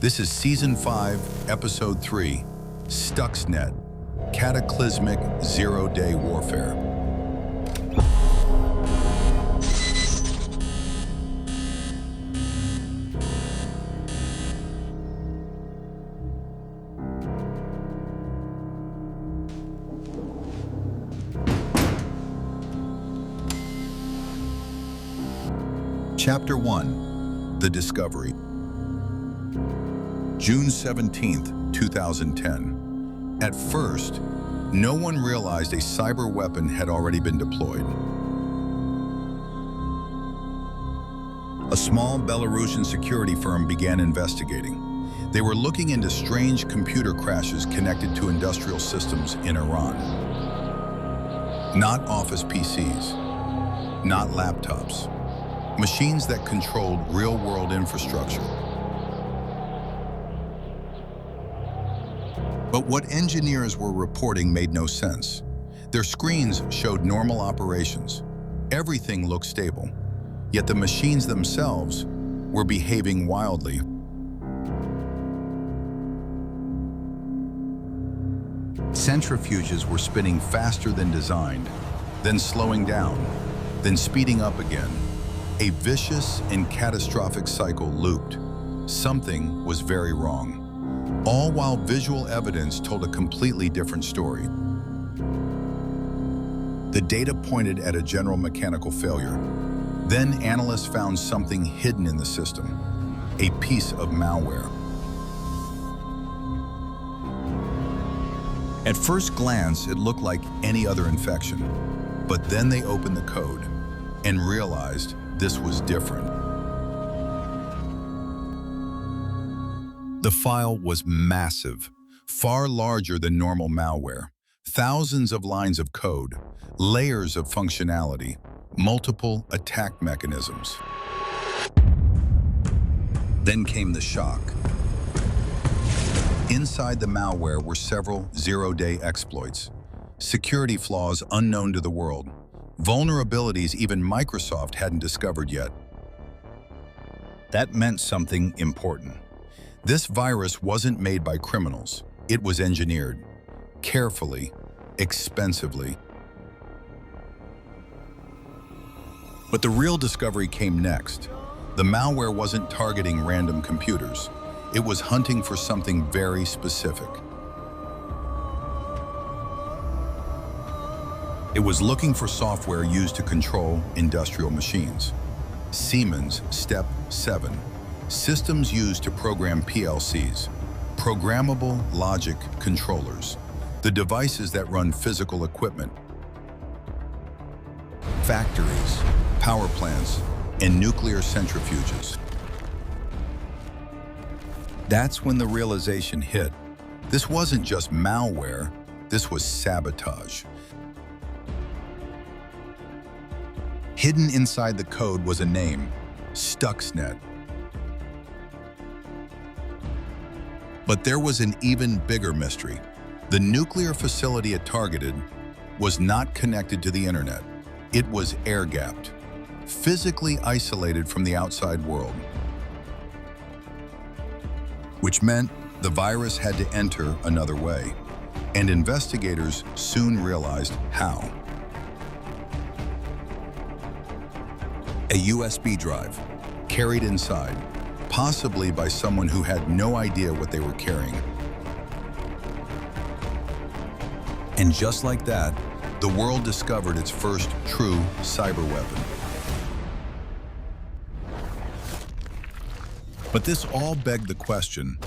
This is Season 5, Episode 3, Stuxnet, Cataclysmic Zero-Day Warfare. Chapter 1, The Discovery. June 17th, 2010. At first, no one realized a cyber weapon had already been deployed. A small Belarusian security firm began investigating. They were looking into strange computer crashes connected to industrial systems in Iran. Not office PCs, not laptops, machines that controlled real-world infrastructure. But what engineers were reporting made no sense. Their screens showed normal operations. Everything looked stable. Yet the machines themselves were behaving wildly. Centrifuges were spinning faster than designed, then slowing down, then speeding up again. A vicious and catastrophic cycle looped. Something was very wrong. All while visual evidence told a completely different story. The data pointed at a general mechanical failure. Then analysts found something hidden in the system, a piece of malware. At first glance, it looked like any other infection, but then they opened the code and realized this was different. The file was massive, far larger than normal malware. Thousands of lines of code, layers of functionality, multiple attack mechanisms. Then came the shock. Inside the malware were several zero-day exploits, security flaws unknown to the world, vulnerabilities even Microsoft hadn't discovered yet. That meant something important. This virus wasn't made by criminals. It was engineered, carefully, expensively. But the real discovery came next. The malware wasn't targeting random computers. It was hunting for something very specific. It was looking for software used to control industrial machines. Siemens Step 7. Systems used to program PLCs, programmable logic controllers, the devices that run physical equipment, factories, power plants, and nuclear centrifuges. That's when the realization hit. This wasn't just malware, this was sabotage. Hidden inside the code was a name, Stuxnet. But there was an even bigger mystery. The nuclear facility it targeted was not connected to the internet. It was air-gapped, physically isolated from the outside world, which meant the virus had to enter another way, and investigators soon realized how. A USB drive, carried inside, possibly by someone who had no idea what they were carrying. And just like that, the world discovered its first true cyber weapon. But this all begged the question,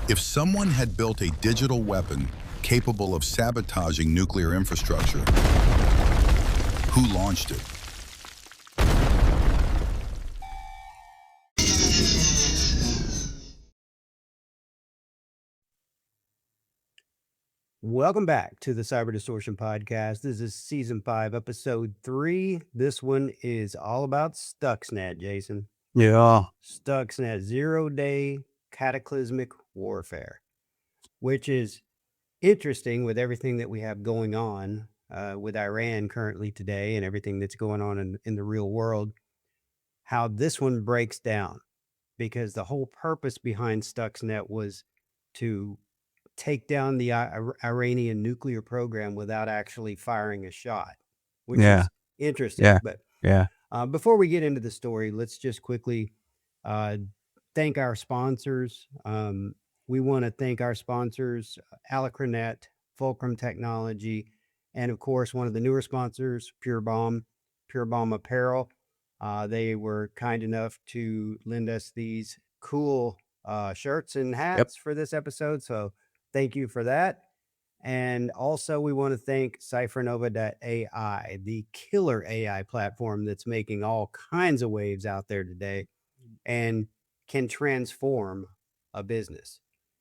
if someone had built a digital weapon capable of sabotaging nuclear infrastructure, who launched it? Welcome back to the Cyber Distortion Podcast. This is Season 5, Episode 3. This one is all about Stuxnet, Jason. Yeah. Stuxnet, zero-day cataclysmic warfare, which is interesting with everything that we have going on with Iran currently today and everything that's going on in the real world, how this one breaks down. because the whole purpose behind Stuxnet was to take down the Iranian nuclear program without actually firing a shot, which Yeah. is interesting. Yeah. But Yeah. before we get into the story, let's just quickly thank our sponsors. We want to thank our sponsors, Alacronet, Fulcrum Technology, and of course, one of the newer sponsors, Pure Bomb Apparel. They were kind enough to lend us these cool shirts and hats for this episode. So thank you for that. And also, we want to thank CypherNova.ai, the killer AI platform that's making all kinds of waves out there today and can transform a business.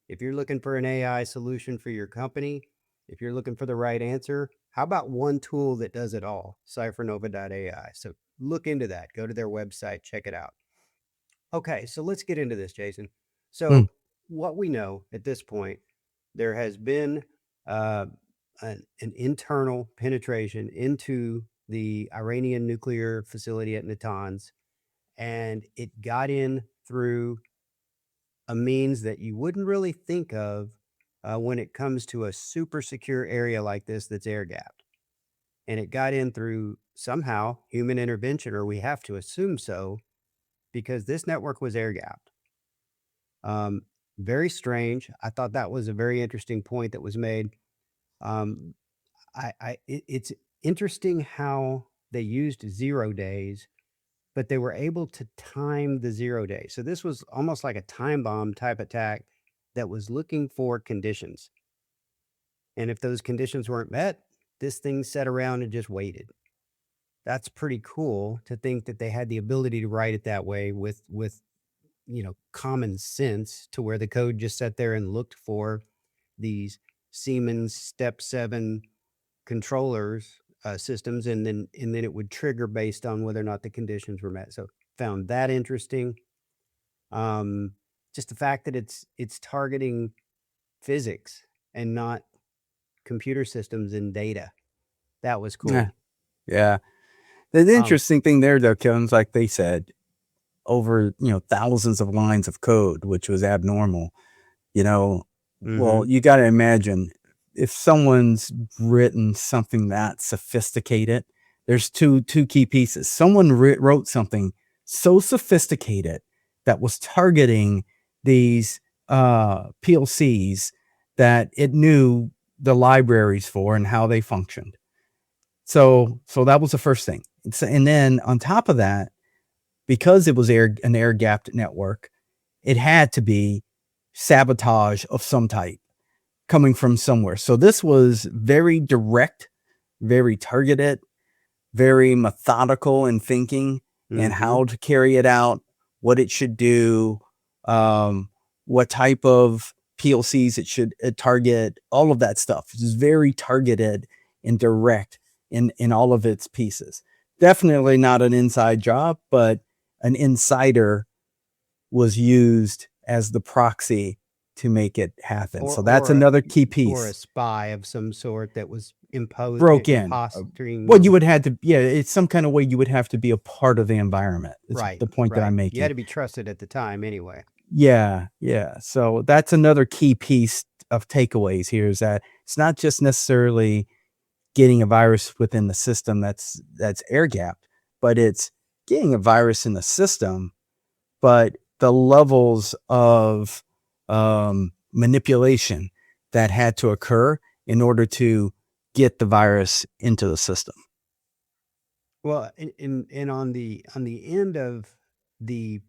If you're looking for an AI solution for your company, if you're looking for the right answer, how about one tool that does it all? CypherNova.ai. So look into that. Go to their website, check it out. Okay, so let's get into this, Jason. So, what we know at this point, there has been an internal penetration into the Iranian nuclear facility at Natanz, and it got in through a means that you wouldn't really think of when it comes to a super secure area like this that's air gapped. And it got in through somehow human intervention, or we have to assume so, because this network was air gapped. Very strange. I thought that was a very interesting point that was made. It's interesting how they used 0 days, but they were able to time the 0 day. So this was almost like a time bomb type attack that was looking for conditions. And if those conditions weren't met, this thing sat around and just waited. That's pretty cool to think that they had the ability to write it that way with common sense, to where the code just sat there and looked for these Siemens Step 7 controllers systems, and then it would trigger based on whether or not the conditions were met. So found that interesting. Just the fact that it's targeting physics and not computer systems and data. That was cool. Yeah. The interesting thing there, though, Kevin, like they said, over thousands of lines of code, which was abnormal. Well, you got to imagine, if someone's written something that sophisticated, there's two key pieces. Someone wrote something so sophisticated that was targeting these PLCs that it knew the libraries for and how they functioned. So that was the first thing. And then on top of that, because it was an air-gapped network, it had to be sabotage of some type coming from somewhere. So this was very direct, very targeted, very methodical in thinking and how to carry it out, what it should do, what type of PLCs it should target, all of that stuff. It's very targeted and direct in all of its pieces. Definitely not an inside job, but an insider was used as the proxy to make it happen. So that's another key piece. Or a spy of some sort that was imposed. Broke in. Well, you would have to, it's some kind of way you would have to be a part of the environment. Right. The point that I'm making. You had to be trusted at the time anyway. Yeah. So that's another key piece of takeaways here, is that it's not just necessarily getting a virus within the system that's air gapped, but it's getting a virus in the system, but the levels of manipulation that had to occur in order to get the virus into the system. Well, and on the end of the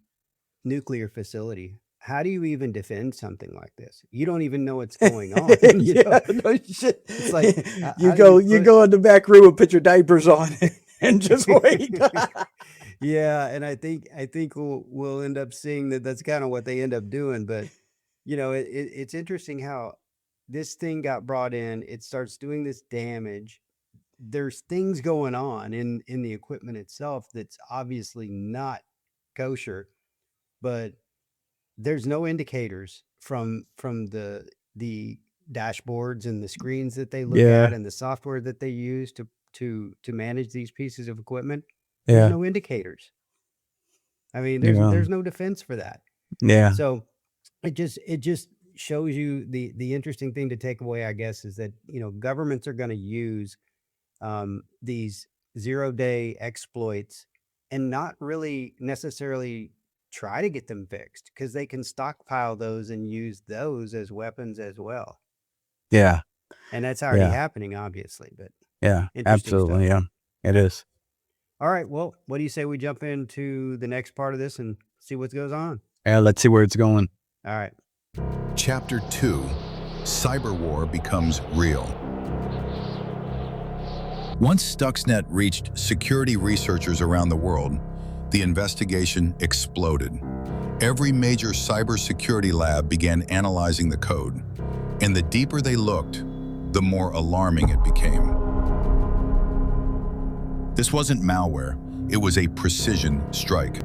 nuclear facility, how do you even defend something like this? You don't even know what's going on. No shit. It's like you go in the back room and put your diapers on and just wait. Yeah, and I think we'll end up seeing that's kind of what they end up doing. But it's interesting how this thing got brought in. It starts doing this damage. There's things going on in the equipment itself that's obviously not kosher, but there's no indicators from the dashboards and the screens that they look at and the software that they use to manage these pieces of equipment. There's no indicators. I mean, there's no defense for that. Yeah. So it just shows you the interesting thing to take away, I guess, is that, governments are going to use these 0-day exploits and not really necessarily try to get them fixed, because they can stockpile those and use those as weapons as well. Yeah. And that's already happening, obviously, but Yeah, interesting stuff. absolutely. Yeah, it is. All right. Well, what do you say we jump into the next part of this and see what goes on? Yeah, let's see where it's going. All right. Chapter 2, Cyber War becomes real. Once Stuxnet reached security researchers around the world, the investigation exploded. Every major cybersecurity lab began analyzing the code, and the deeper they looked, the more alarming it became. This wasn't malware, it was a precision strike.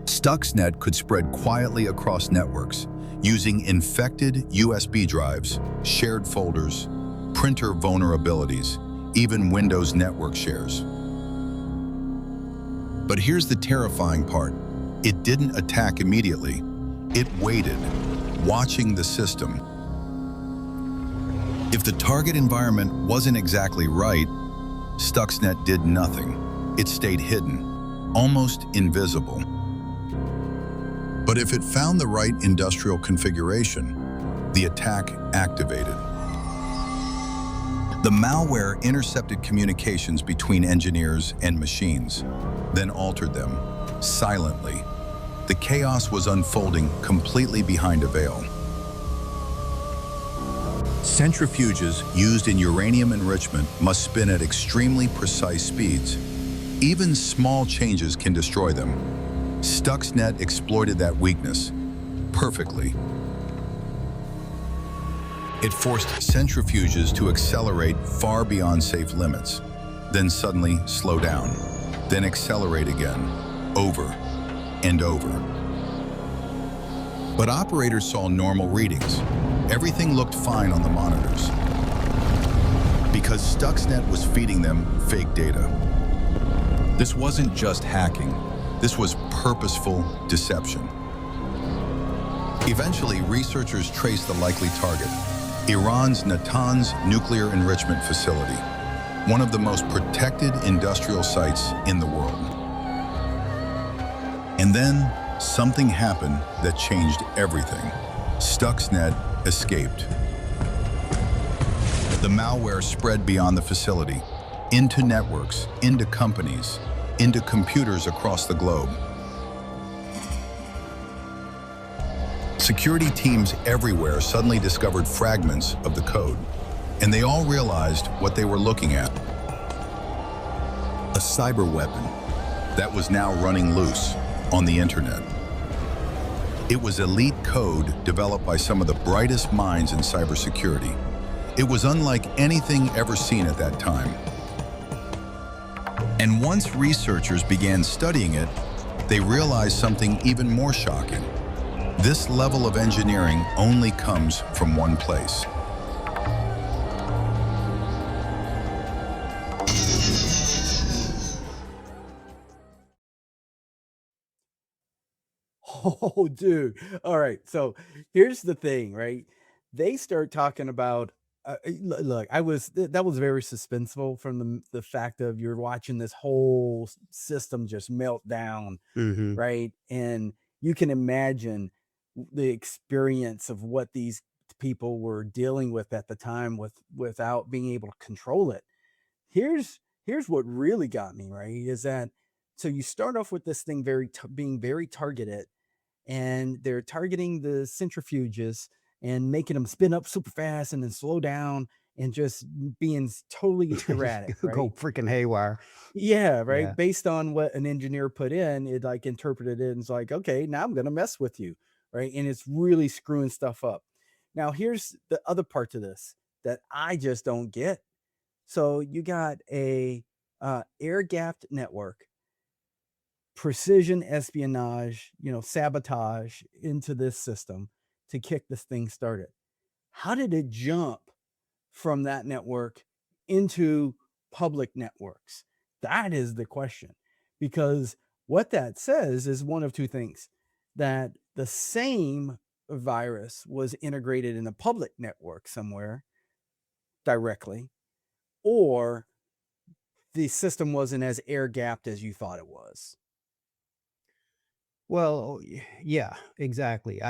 Stuxnet could spread quietly across networks, using infected USB drives, shared folders, printer vulnerabilities, even Windows network shares. But here's the terrifying part. It didn't attack immediately. It waited, watching the system. If the target environment wasn't exactly right, Stuxnet did nothing. It stayed hidden, almost invisible. But if it found the right industrial configuration, the attack activated. The malware intercepted communications between engineers and machines, then altered them, silently. The chaos was unfolding completely behind a veil. Centrifuges used in uranium enrichment must spin at extremely precise speeds. Even small changes can destroy them. Stuxnet exploited that weakness perfectly. It forced centrifuges to accelerate far beyond safe limits, then suddenly slow down, then accelerate again, over and over. But operators saw normal readings. Everything looked fine on the monitors, because Stuxnet was feeding them fake data. This wasn't just hacking. This was purposeful deception. Eventually, researchers traced the likely target, Iran's Natanz nuclear enrichment facility, one of the most protected industrial sites in the world. And then, something happened that changed everything. Stuxnet escaped. The malware spread beyond the facility, into networks, into companies, into computers across the globe. Security teams everywhere suddenly discovered fragments of the code, and they all realized what they were looking at. A cyber weapon that was now running loose on the internet. It was elite code developed by some of the brightest minds in cybersecurity. It was unlike anything ever seen at that time. And once researchers began studying it, they realized something even more shocking. This level of engineering only comes from one place. Oh, dude. All right. So here's the thing, right? They start talking about, look, that was very suspenseful from the fact of you're watching this whole system just melt down, right? And you can imagine the experience of what these people were dealing with at the time without being able to control it. Here's what really got me, right? Is that, so you start off with this thing being very targeted, and they're targeting the centrifuges and making them spin up super fast and then slow down and just being totally erratic, right? Go freaking haywire. Yeah, right. Yeah. Based on what an engineer put in, it like interpreted it and it's like, okay, now I'm going to mess with you, right? And it's really screwing stuff up. Now, here's the other part to this that I just don't get. So you got a air-gapped network, precision espionage, sabotage into this system to kick this thing started. How did it jump from that network into public networks? That is the question, because what that says is one of two things. that the same virus was integrated in a public network somewhere directly, or the system wasn't as air-gapped as you thought it was. Well, yeah, exactly.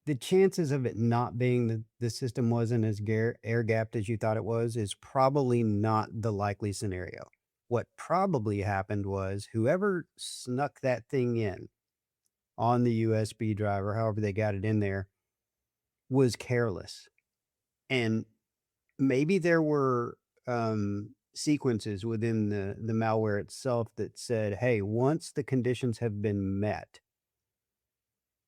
The chances of it not being the system wasn't as air-gapped as you thought it was is probably not the likely scenario. What probably happened was whoever snuck that thing in on the USB drive, or however they got it in there, was careless. And maybe there were sequences within the malware itself that said, hey, once the conditions have been met,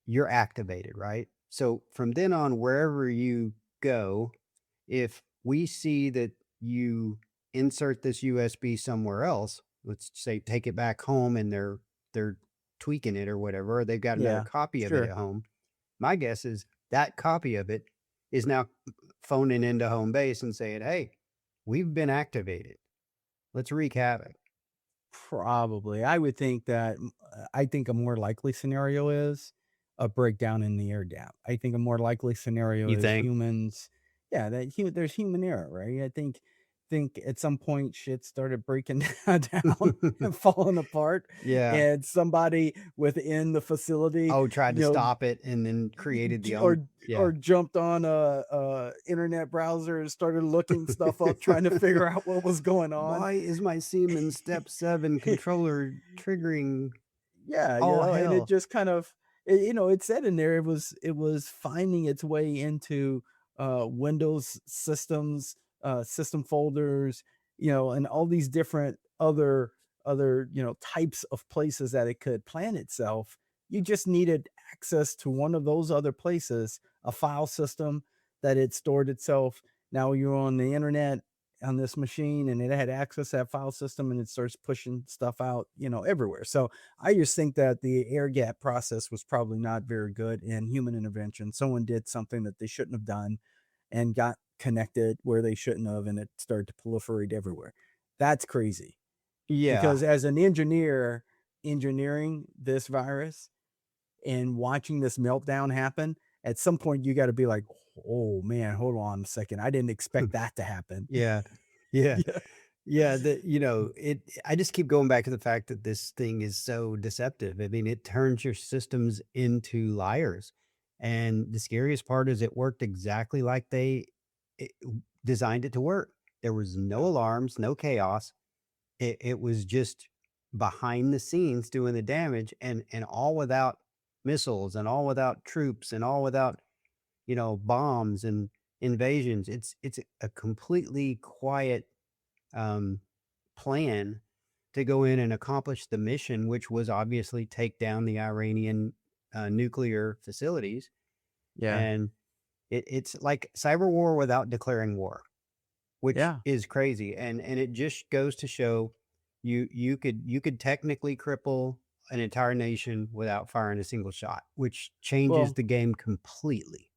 you're activated, right? So from then on, wherever you go, if we see that you insert this USB somewhere else, let's say take it back home and they're tweaking it or whatever, or they've got another copy of it at home, my guess is that copy of it is now phoning into home base and saying, hey, we've been activated. Let's wreak havoc. Probably. I would think that, I think a more likely scenario is a breakdown in the air gap. I think a more likely scenario is humans. Yeah, there's human error, right? I think at some point shit started breaking down and falling apart. Yeah. And somebody within the facility tried to stop it and then created the or jumped on a internet browser and started looking stuff up, trying to figure out what was going on. Why is my Siemens Step 7 controller triggering? Yeah, and it just kind of, it said in there it was finding its way into Windows systems, system folders, and all these different other types of places that it could plant itself. You just needed access to one of those other places, a file system that it stored itself. Now you're on the internet on this machine and it had access to that file system and it starts pushing stuff out, everywhere. So I just think that the air gap process was probably not very good in human intervention. Someone did something that they shouldn't have done and got connected where they shouldn't have, and it started to proliferate everywhere. That's crazy. Yeah. Because as an engineer engineering this virus and watching this meltdown happen, at some point you got to be like, oh man, hold on a second. I didn't expect that to happen. Yeah. I just keep going back to the fact that this thing is so deceptive. I mean, it turns your systems into liars. And the scariest part is it worked exactly like they designed it to work. There was no alarms, no chaos. It was just behind the scenes doing the damage, and all without missiles, and all without troops, and all without bombs and invasions. It's a completely quiet plan to go in and accomplish the mission, which was obviously take down the Iranian nuclear facilities. Yeah. And it's like cyber war without declaring war, which is crazy. And it just goes to show you could technically cripple an entire nation without firing a single shot, which changes the game completely.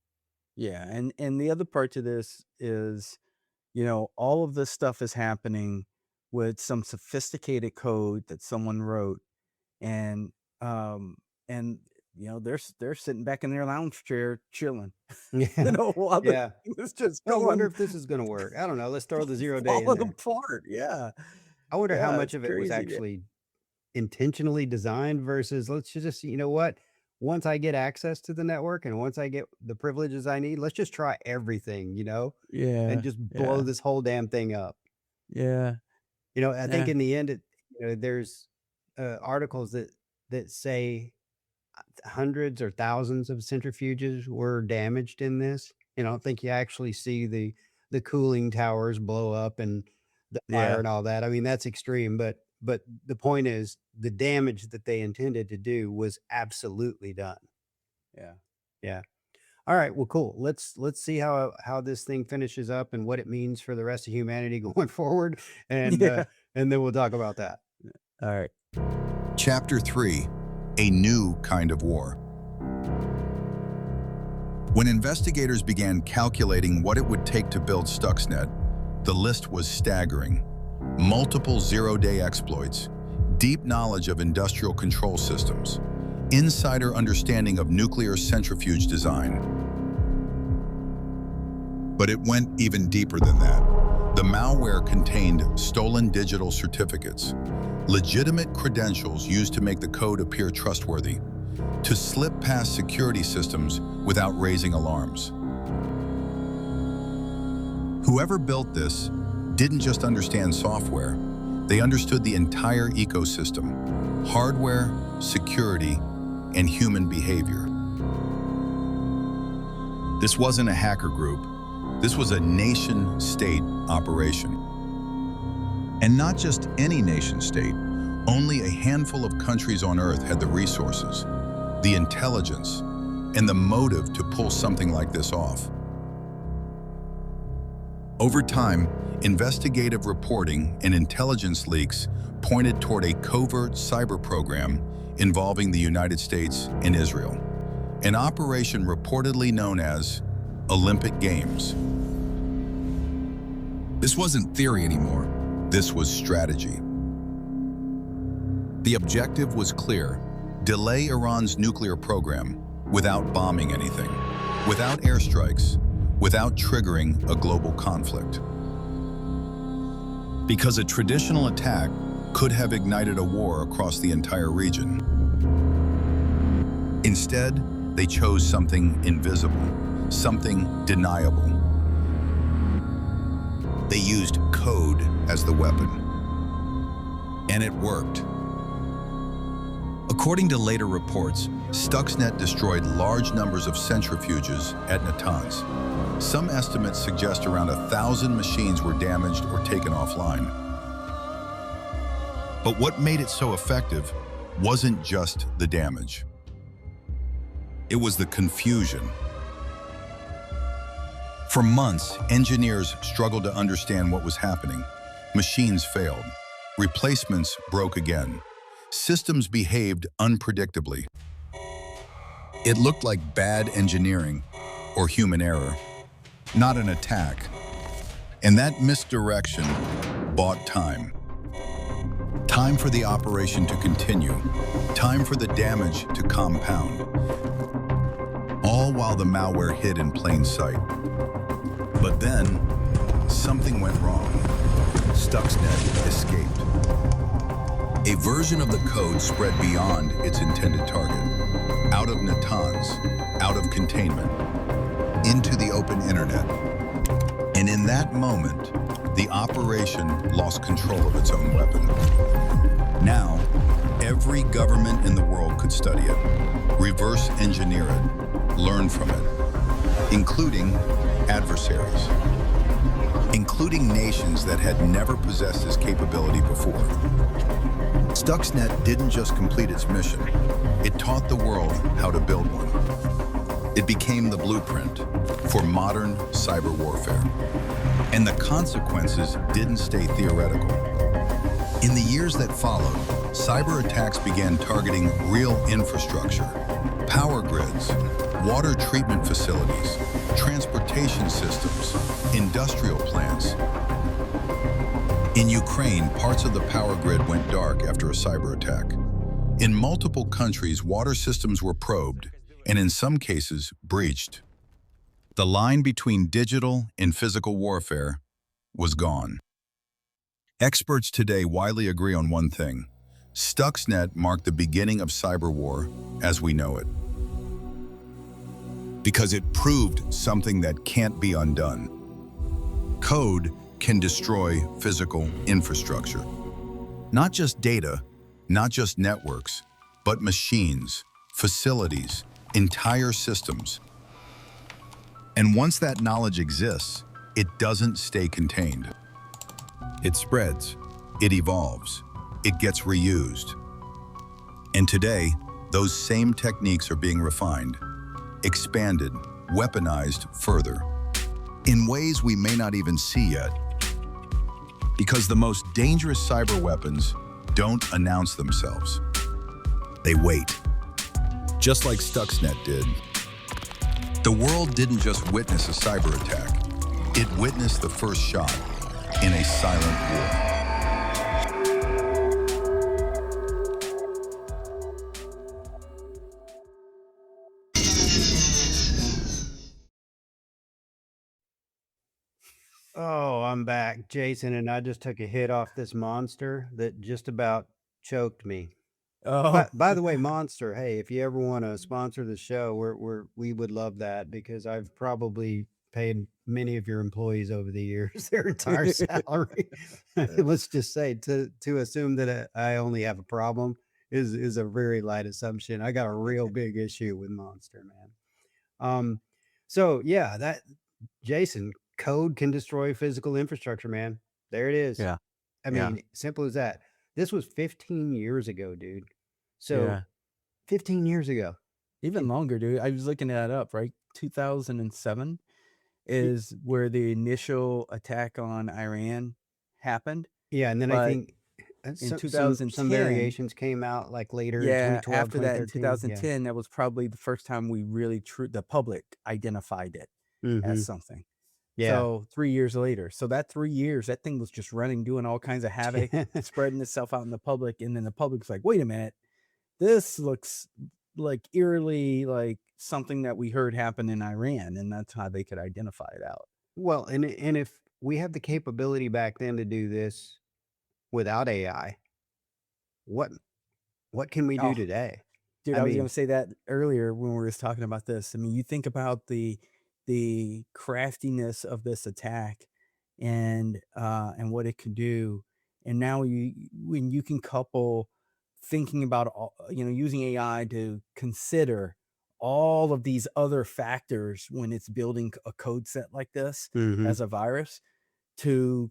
Yeah. And the other part to this is, all of this stuff is happening with some sophisticated code that someone wrote, and they're sitting back in their lounge chair chilling. While it's just I wonder if this is going to work. I don't know. Let's throw the 0 day in falling there. apart. Yeah. I wonder how much it's of it was crazy, actually intentionally designed versus let's just, what? Once I get access to the network and once I get the privileges I need, let's just try everything, and just blow this whole damn thing up. Yeah. I think in the end, there's articles that say hundreds or thousands of centrifuges were damaged in this. I don't think you actually see the cooling towers blow up and the fire and all that. I mean, that's extreme, but the point is the damage that they intended to do was absolutely done. Yeah. All right. Well, cool. Let's see how this thing finishes up and what it means for the rest of humanity going forward. And then we'll talk about that. All right. Chapter 3, A New Kind of War. When investigators began calculating what it would take to build Stuxnet, the list was staggering. Multiple zero-day exploits, deep knowledge of industrial control systems, insider understanding of nuclear centrifuge design. But it went even deeper than that. The malware contained stolen digital certificates, legitimate credentials used to make the code appear trustworthy, to slip past security systems without raising alarms. Whoever built this didn't just understand software, they understood the entire ecosystem: hardware, security, and human behavior. This wasn't a hacker group. This was a nation-state operation. And not just any nation-state. Only a handful of countries on Earth had the resources, the intelligence, and the motive to pull something like this off. Over time, investigative reporting and intelligence leaks pointed toward a covert cyber program involving the United States and Israel, an operation reportedly known as Olympic Games. This wasn't theory anymore. This was strategy. The objective was clear: delay Iran's nuclear program without bombing anything, without airstrikes, without triggering a global conflict. Because a traditional attack could have ignited a war across the entire region. Instead, they chose something invisible, something deniable. They used code as the weapon. And it worked. According to later reports, Stuxnet destroyed large numbers of centrifuges at Natanz. Some estimates suggest around 1,000 machines were damaged or taken offline. But what made it so effective wasn't just the damage. It was the confusion. For months, engineers struggled to understand what was happening. Machines failed. Replacements broke again. Systems behaved unpredictably. It looked like bad engineering or human error, not an attack. And that misdirection bought time. Time for the operation to continue. Time for the damage to compound. All while the malware hid in plain sight. But then, something went wrong. Stuxnet escaped. A version of the code spread beyond its intended target, out of Natanz, out of containment, into the open internet. And in that moment, the operation lost control of its own weapon. Now, every government in the world could study it, reverse engineer it, learn from it, including adversaries, including nations that had never possessed this capability before. Stuxnet didn't just complete its mission, it taught the world how to build one. It became the blueprint for modern cyber warfare. And the consequences didn't stay theoretical. In the years that followed, cyber attacks began targeting real infrastructure, power grids, water treatment facilities, transportation systems, industrial plants. In Ukraine, parts of the power grid went dark after a cyber attack. In multiple countries, water systems were probed, and in some cases, breached. The line between digital and physical warfare was gone. Experts today widely agree on one thing: Stuxnet marked the beginning of cyber war as we know it. Because it proved something that can't be undone. Code can destroy physical infrastructure. Not just data, not just networks, but machines, facilities, entire systems. And once that knowledge exists, it doesn't stay contained. It spreads, it evolves, it gets reused. And today, those same techniques are being refined, expanded, weaponized further, in ways we may not even see yet. Because the most dangerous cyber weapons don't announce themselves. They wait, just like Stuxnet did. The world didn't just witness a cyber attack, it witnessed the first shot in a silent war. Oh, I'm back, Jason, and I just took a hit off this monster that just about choked me. Oh, But by the way, Monster, hey, if you ever want to sponsor the show, we would love that because I've probably paid many of your employees over the years their entire salary. Let's just say to assume that I only have a problem is a very light assumption. I got a real big issue with Monster, man. So yeah, that Jason, code can destroy physical infrastructure, man. There it is. yeah, I yeah, mean, simple as that. This was 15 years ago, dude. So yeah. 15 years ago. Even And longer, dude. I was looking that up, right? 2007 is where the initial attack on Iran happened. yeah, and then I But think in some 2010, variations came out like later in yeah, 2012, after that in 2013. Yeah. 2010, that was probably the first time we really the public identified it Mm-hmm. as something. Yeah. So 3 years later. So that 3 years, that thing was just running, doing all kinds of havoc, spreading itself out in the public. And then the public's like, wait a minute, this looks like eerily like something that we heard happen in Iran. And that's how they could identify it out. Well, and if we have the capability back then to do this without AI, what can we do Oh, today? dude, I I was going mean, to say that earlier when we were just talking about this. I mean, you think about the craftiness of this attack and what it could do, and now when you can couple thinking about using AI to consider all of these other factors when it's building a code set like this mm-hmm. as a virus to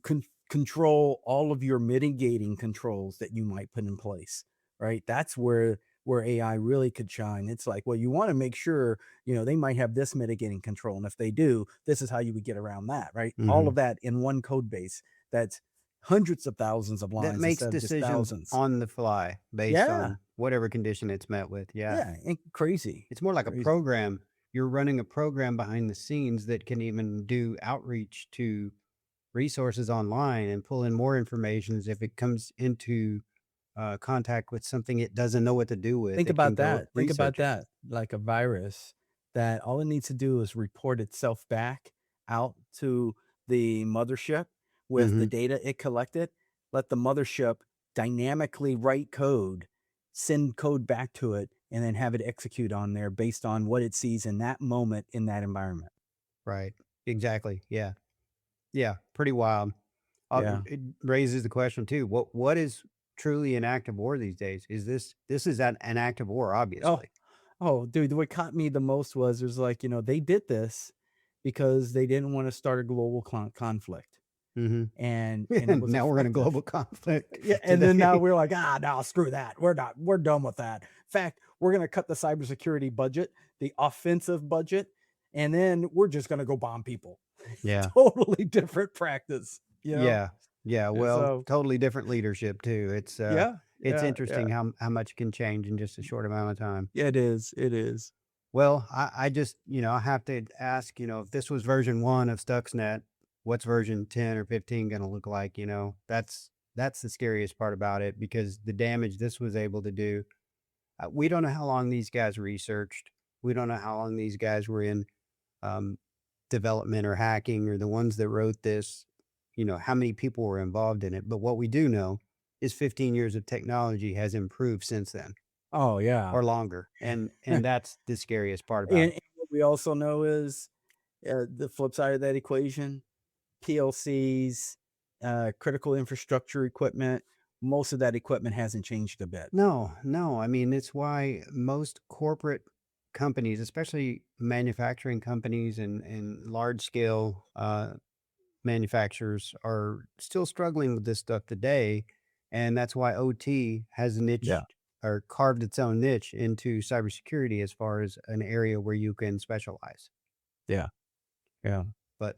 control all of your mitigating controls that you might put in place, right? That's where AI really could shine. It's like, well, you want to make sure, they might have this mitigating control. And if they do, this is how you would get around that, right? All Mm-hmm. of that in one code base that's hundreds of thousands of That lines makes instead of just decisions thousands. on the fly based Yeah. on whatever condition it's met with. Yeah. Yeah. And crazy. It's more like Crazy. a program. You're running a program behind the scenes that can even do outreach to resources online and pull in more information if it comes into contact with something it doesn't know what to do with. Think It can about go that. Think about research it. that. Like a virus that all it needs to do is report itself back out to the mothership with the Mm-hmm. data it collected. Let the mothership dynamically write code, send code back to it, and then have it execute on there based on what it sees in that moment in that environment. Right. Exactly. Yeah. Yeah. Pretty wild. Yeah. It raises the question too. What is truly an active war these days? Is this is an active war, Oh, obviously. oh, dude, what caught me the most was there's like, they did this because they didn't want to start a global conflict. Mm-hmm. And it was Now we're in a effective. global conflict. Yeah, and then now we're like, no, screw that. We're done with that. In fact, we're gonna cut the cybersecurity budget, the offensive budget, and then we're just gonna go bomb people. Yeah. Totally different practice. Yeah. Yeah. Well, So totally different leadership too. It's yeah, interesting how much can change in just a short amount of time. yeah. It is. It is. Well, I just, I have to ask, if this was version 1 of Stuxnet, what's version 10 or 15 going to look like? That's the scariest part about it because the damage this was able to do. We don't know how long these guys researched. We don't know how long these guys were in development or hacking or the ones that wrote this, how many people were involved in it. But what we do know is 15 years of technology has improved since then Oh yeah. or longer. And that's the scariest part about And it. what we also know is the flip side of that equation: PLCs, critical infrastructure equipment. Most of that equipment hasn't changed a bit. No. I mean, it's why most corporate companies, especially manufacturing companies and large scale manufacturers, are still struggling with this stuff today. And that's why OT has niched or carved its own niche into cybersecurity as far as an area where you can specialize. Yeah. Yeah. But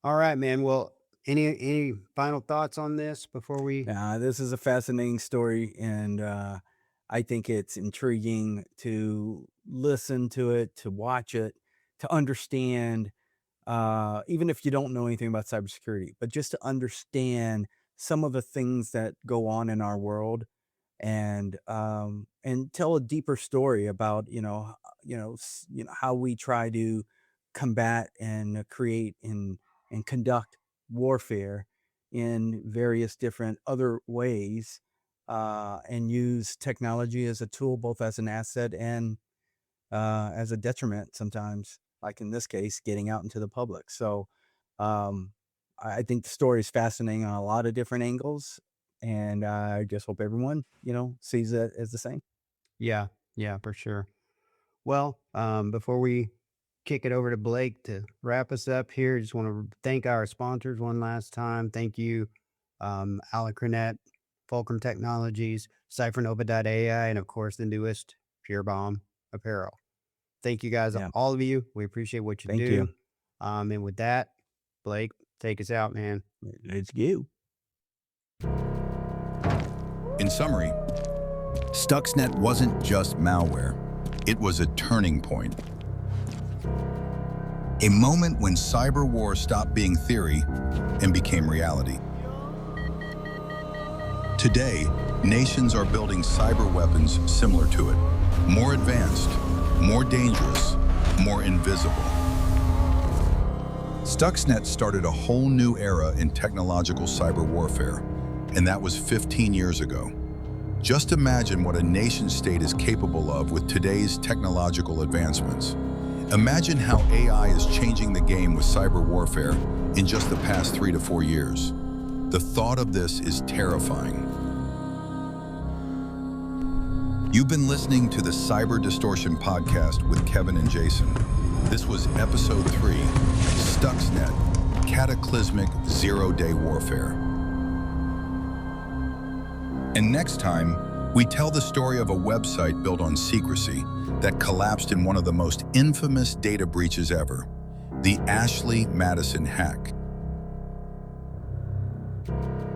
all right, man. Well, any final thoughts on this before we? This is a fascinating story, and I think it's intriguing to listen to it, to watch it, to understand, even if you don't know anything about cybersecurity, but just to understand some of the things that go on in our world, and tell a deeper story about how we try to combat and create and conduct warfare in various different other ways, and use technology as a tool, both as an asset and as a detriment sometimes, like in this case, getting out into the public. So I think the story is fascinating on a lot of different angles, and I just hope everyone, sees it as the same. Yeah, for sure. Well, before we kick it over to Blake to wrap us up here, just want to thank our sponsors one last time. Thank you, Alacronet, Fulcrum Technologies, CypherNova.ai, and of course the newest Pure Bomb Apparel. Thank you guys, all of you. We appreciate what you Thank do. you. And with that, Blake, take us out, man. Let's go. In summary, Stuxnet wasn't just malware. It was a turning point. A moment when cyber war stopped being theory and became reality. Today, nations are building cyber weapons similar to it. More advanced, more dangerous, more invisible. Stuxnet started a whole new era in technological cyber warfare, and that was 15 years ago. Just imagine what a nation-state is capable of with today's technological advancements. Imagine how AI is changing the game with cyber warfare in just the past 3 to 4 years. The thought of this is terrifying. You've been listening to the Cyber Distortion Podcast with Kevin and Jason. This was Episode 3, Stuxnet, Cataclysmic Zero-Day Warfare. And next time, we tell the story of a website built on secrecy that collapsed in one of the most infamous data breaches ever, the Ashley Madison hack.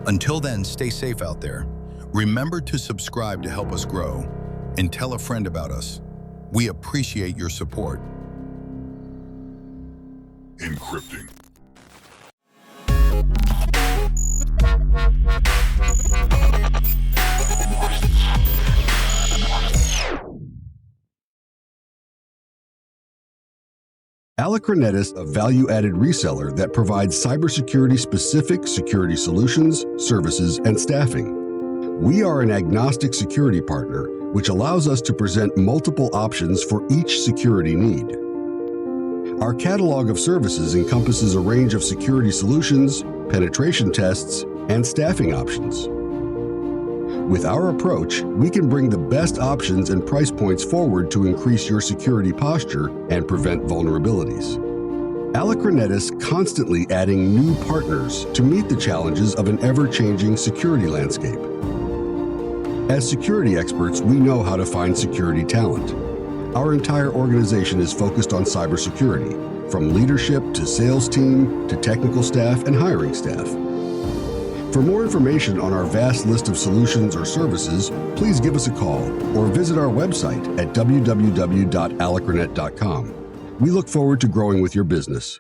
Until then, stay safe out there. Remember to subscribe to help us grow, and tell a friend about us. We appreciate your support. Encrypting. Alacronet is a value-added reseller that provides cybersecurity-specific security solutions, services, and staffing. We are an agnostic security partner, which allows us to present multiple options for each security need. Our catalog of services encompasses a range of security solutions, penetration tests, and staffing options. With our approach, we can bring the best options and price points forward to increase your security posture and prevent vulnerabilities. Alacronet is constantly adding new partners to meet the challenges of an ever-changing security landscape. As security experts, we know how to find security talent. Our entire organization is focused on cybersecurity, from leadership to sales team to technical staff and hiring staff. For more information on our vast list of solutions or services, please give us a call or visit our website at www.alacronet.com. We look forward to growing with your business.